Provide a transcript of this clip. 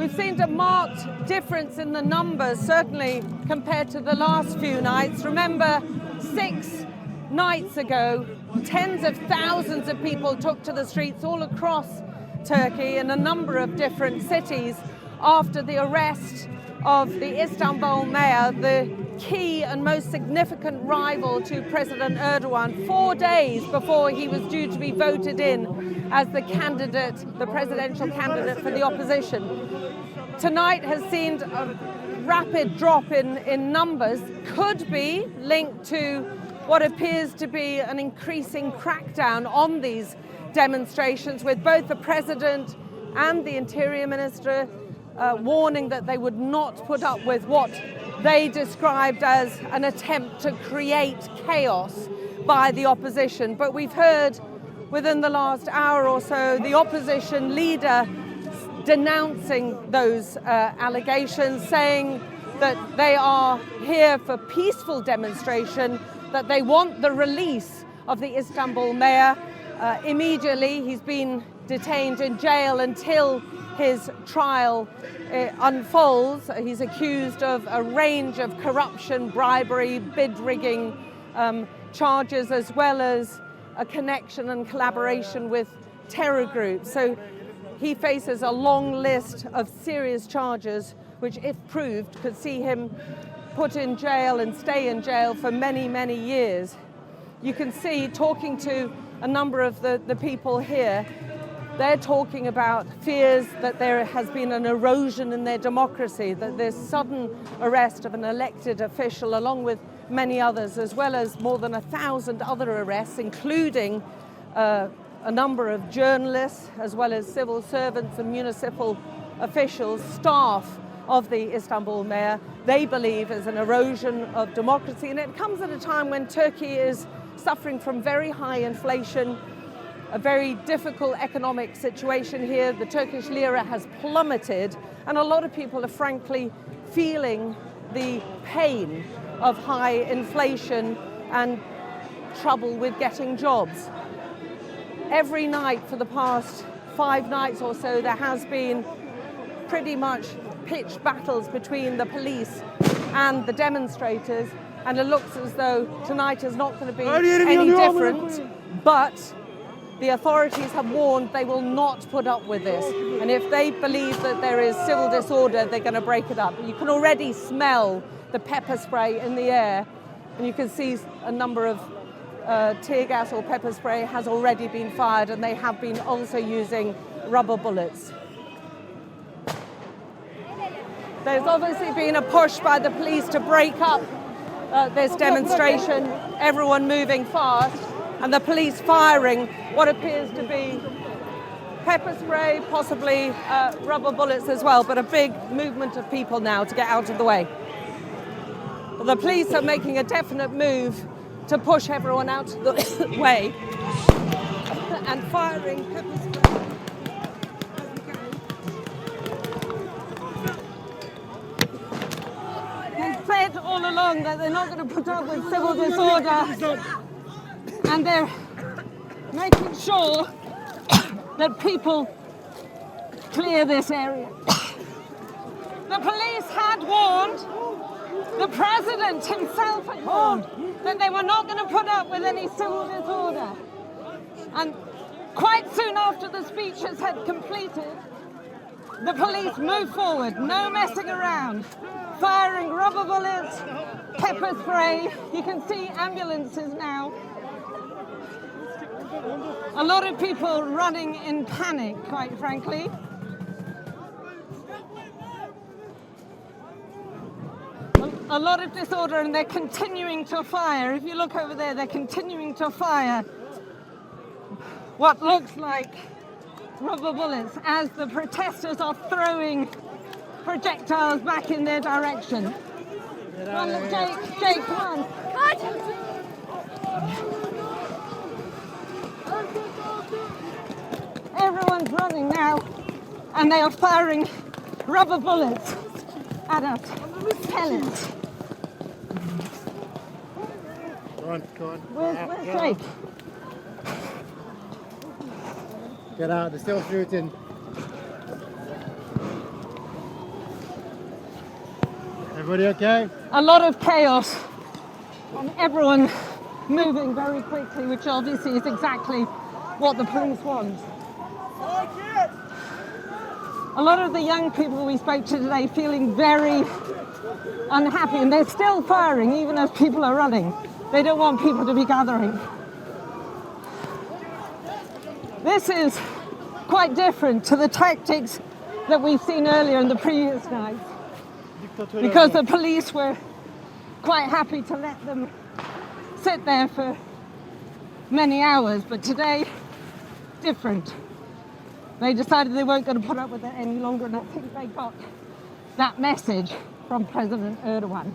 We've seen a marked difference in the numbers, certainly compared to the last few nights. Remember, 6 nights ago, tens of thousands of people took to the streets all across Turkey in a number of different cities after the arrest of the Istanbul mayor, the key and most significant rival to President Erdogan, 4 days before he was due to be voted in as the candidate, the presidential candidate for the opposition. Tonight has seen a rapid drop in numbers, could be linked to what appears to be an increasing crackdown on these demonstrations, with both the president and the interior minister warning that they would not put up with what they described as an attempt to create chaos by the opposition. But we've heard within the last hour or so the opposition leader denouncing those allegations, saying that they are here for peaceful demonstration, that they want the release of the Istanbul mayor immediately. He's been detained in jail until his trial unfolds. He's accused of a range of corruption, bribery, bid rigging charges, as well as a connection and collaboration with terror groups. So he faces a long list of serious charges, which, if proved, could see him put in jail and stay in jail for many, many years. You can see, talking to a number of the people here, they're talking about fears that there has been an erosion in their democracy, that this sudden arrest of an elected official, along with many others, as well as more than 1,000 other arrests, including a number of journalists, as well as civil servants and municipal officials, staff of the Istanbul mayor, they believe is an erosion of democracy. And it comes at a time when Turkey is suffering from very high inflation, a very difficult economic situation here. The Turkish lira has plummeted, and a lot of people are frankly feeling the pain of high inflation and trouble with getting jobs. Every night for the past 5 nights or so, there has been pretty much pitched battles between the police and the demonstrators, and it looks as though tonight is not going to be any different. But the authorities have warned they will not put up with this, and if they believe that there is civil disorder, they're going to break it up. You can already smell the pepper spray in the air, and you can see a number of tear gas or pepper spray has already been fired, and they have been also using rubber bullets. There's obviously been a push by the police to break up this demonstration, everyone moving fast, and the police firing what appears to be pepper spray, possibly rubber bullets as well, but a big movement of people now to get out of the way. But the police are making a definite move to push everyone out of the way and firing pepper spray. They've said all along that they're not going to put up with civil disorder, and they're making sure that people clear this area. The police had warned, the president himself had warned, that they were not going to put up with any civil disorder. And quite soon after the speeches had completed, the police moved forward, no messing around, firing rubber bullets, pepper spray. You can see ambulances now. A lot of people running in panic, quite frankly. A lot of disorder, and they're continuing to fire. If you look over there, they're continuing to fire what looks like rubber bullets as the protesters are throwing projectiles back in their direction. Come on, Jake, come on. Everyone's running now, and they are firing rubber bullets at us. Pellets. Go on. Where's Jake? Get out, they're still shooting. Everybody okay? A lot of chaos and everyone moving very quickly, which obviously is exactly what the police want. A lot of the young people we spoke to today feeling very unhappy, and they're still firing even as people are running. They don't want people to be gathering. This is quite different to the tactics that we've seen earlier in the previous nights, because the police were quite happy to let them sit there for many hours, but today, different. They decided they weren't going to put up with it any longer, and I think they got that message from President Erdogan.